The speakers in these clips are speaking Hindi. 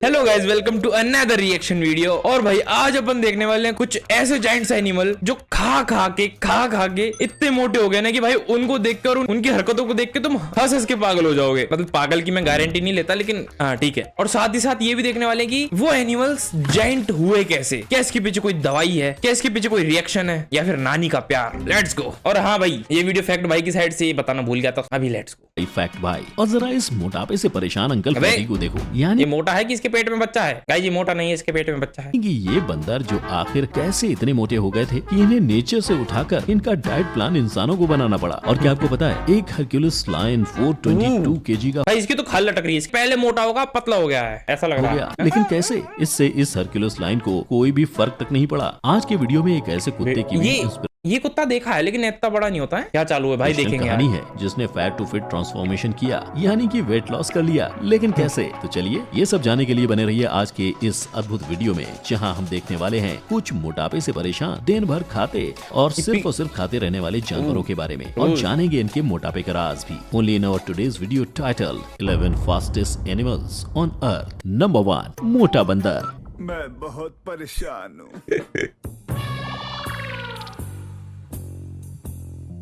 Hello guys, welcome to another reaction video. और भाई आज अपन देखने वाले हैं कुछ ऐसे जाइंट्स एनिमल जो खा खा के इतने मोटे हो गए ना कि भाई उनको देखकर और उनकी हरकतों को देख के तुम हंस हंस के पागल हो जाओगे। मतलब पागल की मैं गारंटी नहीं लेता, लेकिन हाँ ठीक है। और साथ ही साथ ये भी देखने वाले हैं कि वो एनिमल्स जाइंट हुए कैसे, क्या इसके पीछे कोई दवाई है, क्या इसके पीछे कोई रिएक्शन है, या फिर नानी का प्यार। Let's go. और हाँ भाई, ये वीडियो फैक्ट भाई की साइड से बताना भूल गया था, अभी लेट्स गो। फैक्ट भाई। और जरा इस मोटापे से परेशान अंकल फैटी को देखो। यानी ये मोटा है कि इसके पेट में बच्चा है? गाइस ये मोटा नहीं है, इसके पेट में बच्चा है। कि ये बंदर जो आखिर कैसे इतने मोटे हो गए थे कि इन्हें नेचर से उठाकर इनका डाइट प्लान इंसानों को बनाना पड़ा। और क्या आपको पता है, एक हरक्यूलिस लायन 422 केजी का भाई इसकी तो खाल लटक रही है। पहले मोटा होगा पतला हो गया है, ऐसा लग हो रहा गया। है। लेकिन कैसे? इससे इस हरक्यूलिस लायन को कोई भी फर्क तक नहीं पड़ा। आज के वीडियो में एक ऐसे कुत्ते की भी ये कुत्ता देखा है, लेकिन इतना बड़ा नहीं होता है। क्या चालू है भाई, देखेंगे कहानी है जिसने फैट टू फिट ट्रांसफॉर्मेशन किया, यानी कि वेट लॉस कर लिया। लेकिन कैसे? तो चलिए ये सब जानने के लिए बने रहिए आज के इस अद्भुत वीडियो में, जहां हम देखने वाले हैं कुछ मोटापे से परेशान दिन भर खाते और सिर्फ खाते रहने वाले जानवरों के बारे में, और जानेंगे इनके मोटापे का राज भी। Only in our today's video title 11 fastest animals on earth. Number 1, मोटा बंदर। मैं बहुत परेशान हूँ।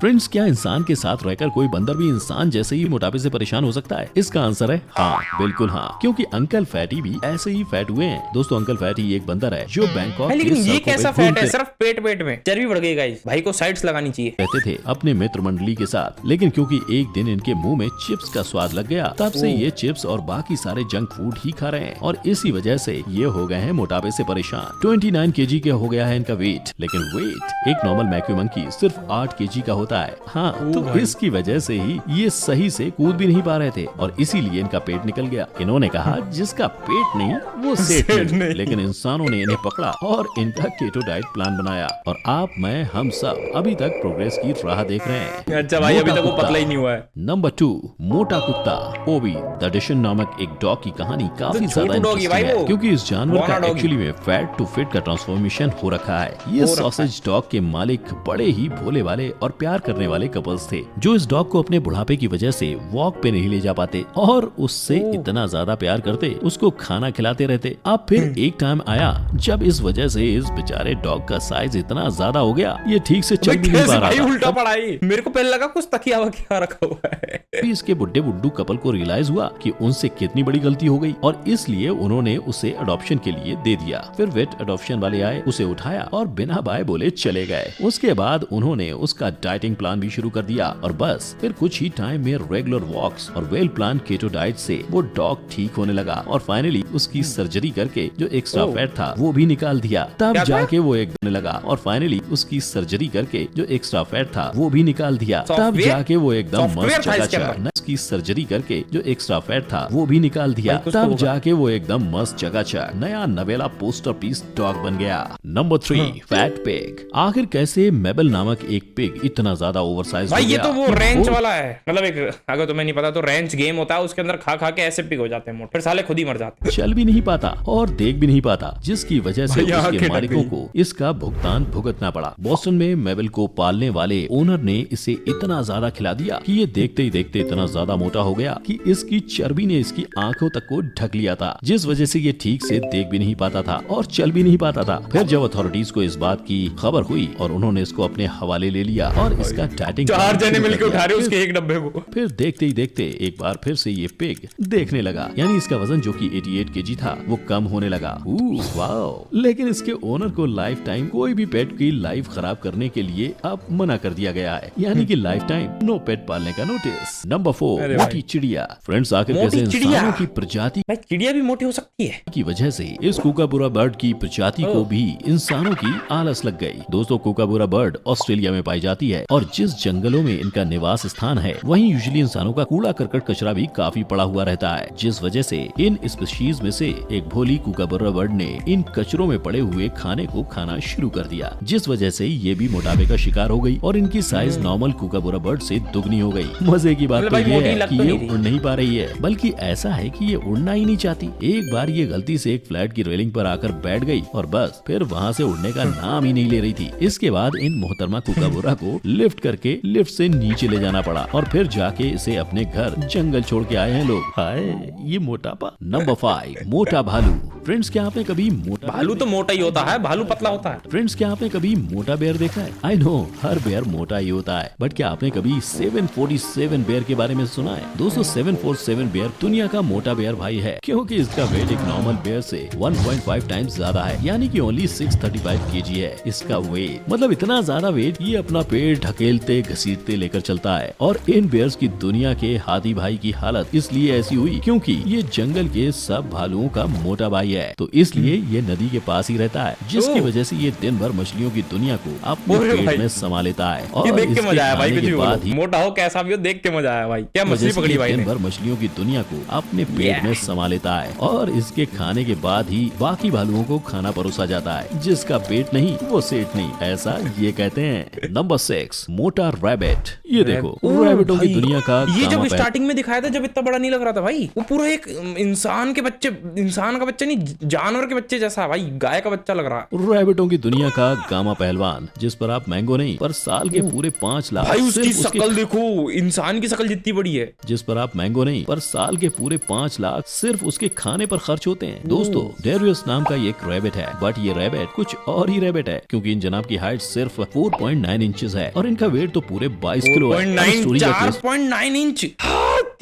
फ्रेंड्स, क्या इंसान के साथ रहकर कोई बंदर भी इंसान जैसे ही मोटापे से परेशान हो सकता है? इसका आंसर है हाँ, बिल्कुल हाँ, क्योंकि अंकल फैटी भी ऐसे ही फैट हुए हैं। दोस्तों, अंकल फैटी एक बंदर है जो बैंकॉक लेकिन के ये सड़कों कैसा पे फैट है? घूमते सिर्फ पेट में चर्बी बढ़ गई। गाइस भाई को साइड्स लगानी चाहिए। रहते थे अपने मित्र मंडली के साथ, लेकिन क्योंकि एक दिन इनके मुंह में चिप्स का स्वाद लग गया, तब से ये चिप्स और बाकी सारे जंक फूड ही खा रहे हैं, और इसी वजह से ये हो गए हैं मोटापे से परेशान। 29 केजी का हो गया है इनका वेट। लेकिन वेट एक नॉर्मल मैक्यू मंकी सिर्फ 8 केजी का होता है। हाँ, तो इसकी वजह से ही ये सही से कूद भी नहीं पा रहे थे, और इसीलिए इनका पेट निकल गया। इन्होंने कहा जिसका पेट नहीं वो सेठ नहीं। लेकिन इंसानों ने इन्हें पकड़ा और इनका केटो डाइट प्लान बनाया, और आप, मैं, हम सब अभी तक प्रोग्रेस की राह देख रहे हैं। अच्छा भाई, अभी तक वो पतला ही नहीं हुआ है। नंबर 2, मोटा कुत्ता ओवी द डिशन नामक एक डॉग की कहानी काफी ज्यादा इंटरेस्टिंग है, क्योंकि इस जानवर का एक्चुअली में फैट टू फिट का ट्रांसफॉर्मेशन हो रखा है। ये सॉसेज डॉग के मालिक बड़े ही भोले वाले और प्यार करने वाले कपल्स थे, जो इस डॉग को अपने बुढ़ापे की वजह से वॉक पे नहीं ले जा पाते, और उससे इतना ज्यादा प्यार करते, उसको खाना खिलाते रहते। अब फिर एक टाइम आया जब इस वजह से इस बेचारे डॉग का साइज इतना ज्यादा हो गया, ये ठीक से चल भी नहीं पा रहा था। उल्टा पड़ा ही। मेरे को पहले लगा कुछ तकिया वकिया रखा हुआ है। इसके बुड्ढे बुड्ढू कपल को रियलाइज हुआ कि उनसे कितनी बड़ी गलती हो गई, और इसलिए उन्होंने उसे अडॉप्शन के लिए दे दिया। फिर वेट अडॉप्शन वाले आए, उसे उठाया और बिना बाय बोले चले गए। उसके बाद उन्होंने उसका डाइटिंग प्लान भी शुरू कर दिया, और बस फिर कुछ ही टाइम में रेगुलर वॉक्स और वेल प्लान केटो डाइट से वो डॉग ठीक होने लगा, और फाइनली उसकी सर्जरी करके जो एक्स्ट्रा फैट था वो भी निकाल दिया। तब जाके वो एक बनने लगा, और फाइनली उसकी सर्जरी करके जो एक्स्ट्रा फैट था वो भी निकाल दिया। तब जाके वो एकदम मस्त चकाचक, उसकी सर्जरी करके जो एक्स्ट्रा फैट था वो भी निकाल दिया। तब जाके वो एकदम मस्त चकाचक नया नवेला पोस्टर पीस डॉग बन गया। Number 3, fat pig. आखिर कैसे मेबल नामक एक पिग इतना ज्यादा ओवरसाइज हो गया? ये तो वो रेंच वाला है। मतलब एक, अगर तुम्हें नहीं पता तो रेंच गेम होता है, उसके अंदर खा खा के ऐसे पिग हो जाते हैं मोटे, फिर साले खुद ही मर जाते हैं। चल भी नहीं पाता और देख भी नहीं पाता, जिसकी वजह से उसके मालिकों को इसका भुगतान भुगतना पड़ा। बोस्टन में मेबल को पालने वाले ओनर ने इसे इतना ज्यादा खिला दिया कि ये देखते ही देखते इतना ज्यादा मोटा हो गया कि इसकी चर्बी ने इसकी आंखों तक को ढक लिया था, जिस वजह से ये ठीक से देख भी नहीं पाता था और चल भी नहीं पाता था। फिर जब अथॉरिटीज को इस बात की खबर हुई और उन्होंने इसको अपने हवाले ले लिया, और इसका डाइटिंग 4 जने मिलकर उठा रहे उसके एक डब्बे को। फिर देखते ही देखते एक बार फिर से ये पिग देखने लगा, यानी इसका वजन जो कि 88 केजी था वो कम होने लगा। वाओ! लेकिन इसके ओनर को लाइफ टाइम कोई भी पेट की लाइफ खराब करने के लिए अब मना कर दिया गया है, यानी कि लाइफ टाइम नो पेट पालने का नोटिस। नंबर 4, मोटी चिड़िया। फ्रेंड्स, आखिर कैसे इंसानों की प्रजाति चिड़िया भी मोटी हो सकती है की वजह से इस कूकाबूरा बर्ड की प्रजाति को भी इंसानों की आलस लग गई। दोस्तों, कूकाबूरा बर्ड ऑस्ट्रेलिया में पाई जाती है, और जिस जंगलों में इनका निवास स्थान है वहीं यूजुअली इंसानों का कूड़ा करकट कचरा भी काफी पड़ा हुआ रहता है, जिस वजह से इन स्पीशीज में से एक भोली कूकाबूरा बर्ड ने इन कचरों में पड़े हुए खाने को खाना शुरू कर दिया, जिस वजह से ये भी मोटापे का शिकार हो गई, और इनकी साइज नॉर्मल कूकाबूरा बर्ड से दुगनी हो गई। मजे की बात तो ये है कि ये उड़ नहीं पा रही है, बल्कि ऐसा है कि ये उड़ना ही नहीं चाहती। एक बार ये गलती से एक फ्लैट की रेलिंग पर आकर बैठ गई, और बस फिर वहाँ से उड़ने का नाम ही नहीं ले रही थी। इसके बाद इन मोहतरमा कूकाबूरा को लिफ्ट लिफ्ट करके लिफ्ट से नीचे ले जाना पड़ा और फिर जाके इसे अपने घर जंगल छोड़ के आए हैं लोग। हाय ये मोटापा। नंबर 5, मोटा भालू। फ्रेंड्स क्या आपने कभी मोटा भालू तो मोटा ही होता है, भालू पतला होता है। फ्रेंड्स क्या आपने कभी मोटा बेयर देखा है? आई नो हर बेयर मोटा ही होता है, बट क्या आपने कभी 747 बेयर के बारे में सुना है? दोस्तों 747 बेयर दुनिया का मोटा बेयर भाई है, क्योंकि इसका वेट एक नॉर्मल बेयर से 1.5 टाइम्स ज्यादा है, यानी कि ओनली 635 kg है इसका वेट। मतलब इतना ज्यादा वेट ये अपना पेट ढकेलते घसीटते लेकर चलता है। और इन बेयर्स की दुनिया के हाथी भाई की हालत इसलिए ऐसी हुई क्योंकि ये जंगल के सब भालुओं का मोटा भाई है, तो इसलिए ये नदी के पास ही रहता है, जिसकी वजह से ये दिन भर मछलियों की दुनिया को अपने पेट में समा लेता है। ये और देख के इसके मजा आया भाई, खाने कुछ के भी बाद बोलो, ही मोटा हो कैसा भी हो, देख के मजा आया भाई। क्या मछली वजह से पकड़ी ये भाई दिन ने। भर मछलियों की दुनिया को अपने पेट में समा लेता है और इसके खाने के बाद ही बाकी भालुओं को खाना परोसा जाता है। जिसका पेट नहीं वो सेठ नहीं, ऐसा ये कहते हैं। नंबर 6, मोटा रैबिट। ये देखो ओह, रैबिटों की भाई, दुनिया का ये जब गामा पैर। स्टार्टिंग में दिखाया था, जब इतना बड़ा नहीं लग रहा था भाई, वो पूरा एक इंसान का बच्चा नहीं, जानवर के बच्चे जैसा है भाई, गाय का बच्चा लग रहा है। रैबिटों की दुनिया का गामा पहलवान, जिस पर आप मैंगो नहीं पर साल के पूरे 5 लाख भाई उसकी सिर्फ उसके शक्ल देखो, इंसान की शक्ल जितनी बड़ी है। जिस पर आप मैंगो नहीं पर साल के पूरे 5 लाख सिर्फ उसके खाने पर खर्च होते हैं। दोस्तों डेरियस नाम का ये एक रैबिट है, बट ये रैबिट कुछ और ही रैबिट है, क्योंकि इन जनाब की हाइट सिर्फ 4.9 इंचेस है और इनका वेट तो पूरे 22 किलो है। अब स्टोरी का twist- 4.9 इंच।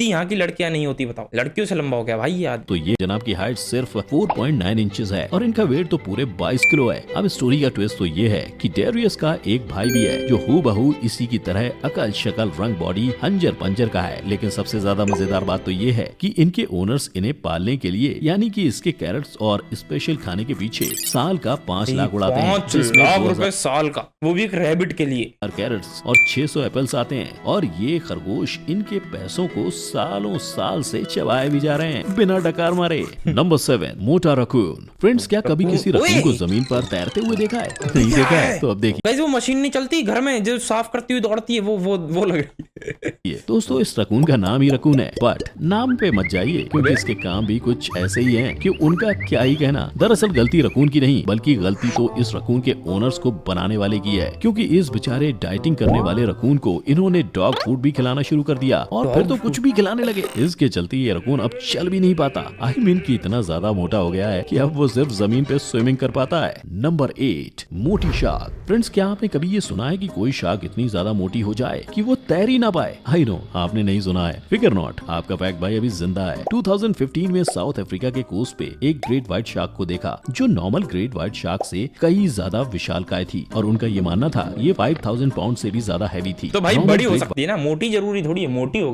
यहाँ की लड़कियां नहीं होती, बताओ लड़कियों से लंबा हो गया भाई यार। तो ये जनाब की हाइट सिर्फ 4.9 इंचेस है और इनका वेट तो पूरे 22 किलो है। अब स्टोरी का ट्विस्ट तो ये है कि डेरियस का एक भाई भी है जो हूबहू इसी की तरह अकल शक्ल रंग बॉडी हंजर पंजर का है। लेकिन सबसे ज्यादा मजेदार बात तो ये है कि इनके ओनर्स इन्हें पालने के लिए यानी कि इसके कैरेट्स और स्पेशल खाने के पीछे साल का 5 लाख उड़ाते हैं, 5 जिसमें लाख 2000 रुपए साल का, वो भी एक रैबिट के लिए। कैरेट्स और 600 एप्पल्स आते हैं और ये खरगोश इनके पैसों को सालों साल से चबाए भी जा रहे हैं बिना डकार मारे। नंबर 7, मोटा रकून। फ्रेंड्स क्या कभी किसी रकून को जमीन पर तैरते हुए देखा है? नहीं देखा है तो अब देखिए। गाइस वो मशीन नहीं चलती घर में जो साफ करती हुई दौड़ती है, वो लग रही है। दोस्तों इस रकून का नाम ही रकून है, बट नाम पे मत जाइए क्योंकि इसके काम भी कुछ ऐसे ही हैं कि उनका क्या ही कहना। दरअसल गलती रकून की नहीं, बल्कि गलती तो इस रकून के ओनर्स को बनाने वाले की है, क्योंकि इस बेचारे डाइटिंग करने वाले रकून को इन्होंने डॉग फूड भी खिलाना शुरू कर दिया और फिर तो कुछ भी खिलाने लगे। इसके चलते ये रकून अब चल भी नहीं पाता। आई मीन कि इतना ज्यादा मोटा हो गया है कि अब वो सिर्फ जमीन पे स्विमिंग कर पाता है। नंबर 8, मोटी शार्क। फ्रेंड्स क्या आपने कभी ये सुना है कि कोई शार्क इतनी ज्यादा मोटी हो जाए कि वो तैर ही ना पाए? आई नो आपने नहीं सुना है, फिकर नॉट, आपका फैक्ट भाई अभी जिंदा है। 2015 में साउथ अफ्रीका के कोस्ट पे एक ग्रेट व्हाइट शार्क को देखा जो नॉर्मल ग्रेट व्हाइट शार्क से कई ज्यादा विशालकाय थी और उनका ये मानना था ये 5000 पाउंड से भी ज्यादा हैवी थी। तो भाई Normal बड़ी हो great सकती है ना, मोटी जरूरी थोड़ी है, मोटी हो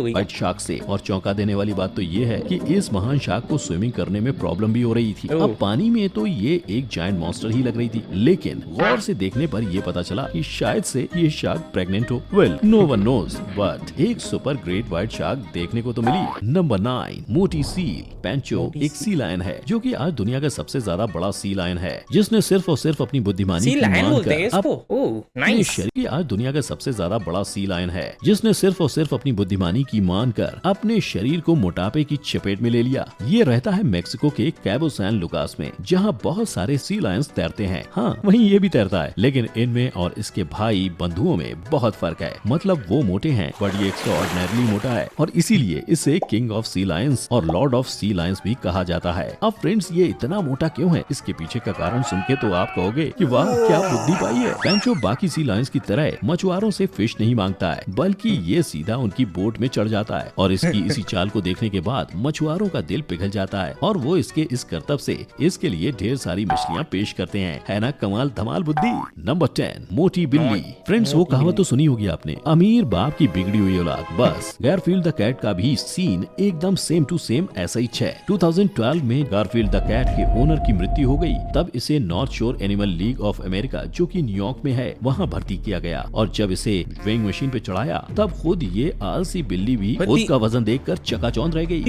गई। व्हाइट शार्क से। और चौंका देने वाली बात तो ये है कि इस महान शार्क को स्विमिंग करने में प्रॉब्लम भी हो रही थी। अब पानी में तो ये एक जायंट मॉन्स्टर ही लग रही थी, लेकिन गौर से देखने पर ये पता चला कि शायद से ये शार्क प्रेग्नेंट हो। Well no one knows, but एक सुपर ग्रेट व्हाइट शार्क देखने को तो मिली। नंबर 9, मोटी सील। पैंचो एक सी लायन है जो कि आज दुनिया का सबसे ज्यादा बड़ा सी लायन है, जिसने सिर्फ और सिर्फ अपनी बुद्धिमानी सी की लायन मान बोलते हैं कर इसको। Oh nice. आज दुनिया का सबसे ज्यादा बड़ा सी लायन है जिसने सिर्फ और सिर्फ अपनी बुद्धिमानी की मान कर अपने शरीर को मोटापे की चपेट में ले लिया। ये रहता है मेक्सिको के कैबो सैन लुकास में, जहाँ बहुत सारे सी लायंस तैरते हैं। हाँ वहीं ये भी तैरता है, लेकिन इनमें और इसके भाई बंधुओं में बहुत फर्क है। मतलब वो मोटे हैं बट ये एक्स्ट्राऑर्डिनरीली मोटा है और इसीलिए इसे किंग ऑफ सी लायंस और लॉर्ड ऑफ सी लायंस भी कहा जाता है। अब फ्रेंड्स ये इतना मोटा क्यों है, इसके पीछे का कारण सुन के तो आप कहोगे कि वाह क्या बुद्धि पाई है। पैंचो बाकी सी लायंस की तरह मछुआरों से फिश नहीं मांगता है, बल्कि ये सीधा उनकी बोट में चढ़ जाता है और इसकी इसी चाल को देखने के बाद मछुआरों का दिल पिघल जाता है और वो इसके इस करतब से इसके लिए ढेर सारी मछलियाँ पेश करते हैं। है ना कमाल धमाल बुद्धि। नंबर 10, मोटी बिल्ली। फ्रेंड्स वो कहावत तो सुनी होगी आपने, अमीर बाप की बिगड़ी हुई औलाद। बस गारफील्ड द कैट का भी सीन एकदम सेम टू सेम ऐसा ही है। 2012 में गारफील्ड द कैट के ओनर की मृत्यु हो गई, तब इसे नॉर्थ शोर एनिमल लीग ऑफ अमेरिका जो कि न्यूयॉर्क में है वहाँ भर्ती किया गया और जब इसे वेइंग मशीन पे चढ़ाया तब खुद ये आलसी बिल्ली भी खुद का वजन देखकर चकाचौंध रह गई,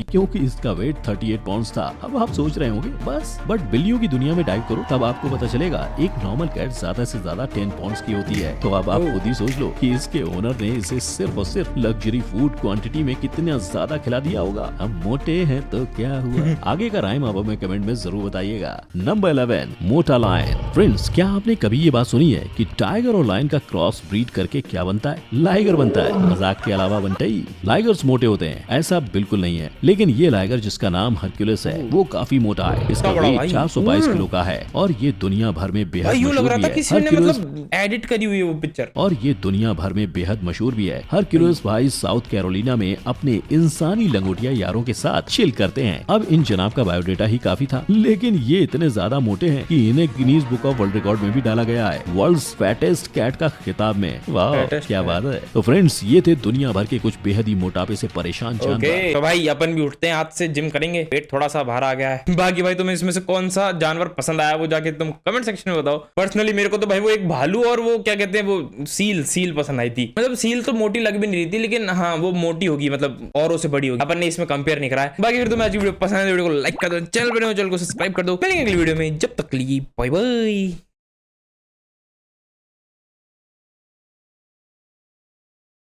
क्योंकि इसका वेट 38 पाउंड था। अब आप सोच रहे होंगे बट बिल्लियों की दुनिया में डाइव करो तब आपको पता चलेगा एक नॉर्मल कैट ज्यादा से ज्यादा 10 पाउंड की होती है। तो अब आप खुद ही सोच लो कि इसके ओनर ने इसे सिर्फ और सिर्फ लग्जरी फूड क्वांटिटी में कितना ज्यादा खिला दिया होगा। हम मोटे हैं तो क्या हुआ? आगे का राइम आप हमें कमेंट में जरूर बताइएगा। नंबर 11, मोटा लायन। फ्रेंड्स, क्या आपने कभी ये बात सुनी है कि टाइगर और लायन का क्रॉस ब्रीड करके क्या बनता है? लाइगर बनता है। मजाक के अलावा बनता ही। लाइगर्स मोटे होते हैं ऐसा बिल्कुल नहीं है, लेकिन ये लाइगर जिसका नाम हरक्यूलिस है वो काफी मोटा है। इसका वेट 422 किलो का है और ये दुनिया भर में बेहद यूं लग मशहूर रहा भी था है। किसी ने हरक्यूलिस मतलब एडिट करी हुई है वो पिक्चर। और ये दुनिया भर में बेहद मशहूर भी है। हरक्यूलिस भाई साउथ कैरोलिना में अपने इंसानी लंगोटिया यारों के साथ चिल करते हैं। अब इन जनाब का बायोडेटा ही काफी था, लेकिन ये इतने ज्यादा मोटे हैं कि इन्हें Guinness book of world record में भी डाला गया है, वर्ल्ड्स फैटेस्ट कैट का खिताब में। वाह, क्या बात है। तो फ्रेंड्स, ये थे दुनिया भर के कुछ बेहद ही मोटापे से परेशान जानवर। तो भाई अपन भी उठते हैं, आज से जिम करेंगे, पेट थोड़ा सा बाहर आ गया है। बाकी भाई तुम्हें इसमें से कौन सा जानवर पसंद आया वो जाके तुम कमेंट सेक्शन में बताओ। पर्सनली मेरे को तो भाई वो एक भालू और वो क्या कहते हैं वो सील पसंद आई थी। मतलब सील तो मोटी लग भी नहीं रही थी, लेकिन हाँ वो मोटी होगी, मतलब औरों से बड़ी होगी। अपन ने इसमें कंपेयर नहीं करा है। बाकी फिर तुम्हें आज की वीडियो पसंद है, वीडियो को लाइक कर दो, चैनल पर चैनल को सब्सक्राइब कर दो। मिलेंगे अगली वीडियो में, जब तक के लिए बाय बाय।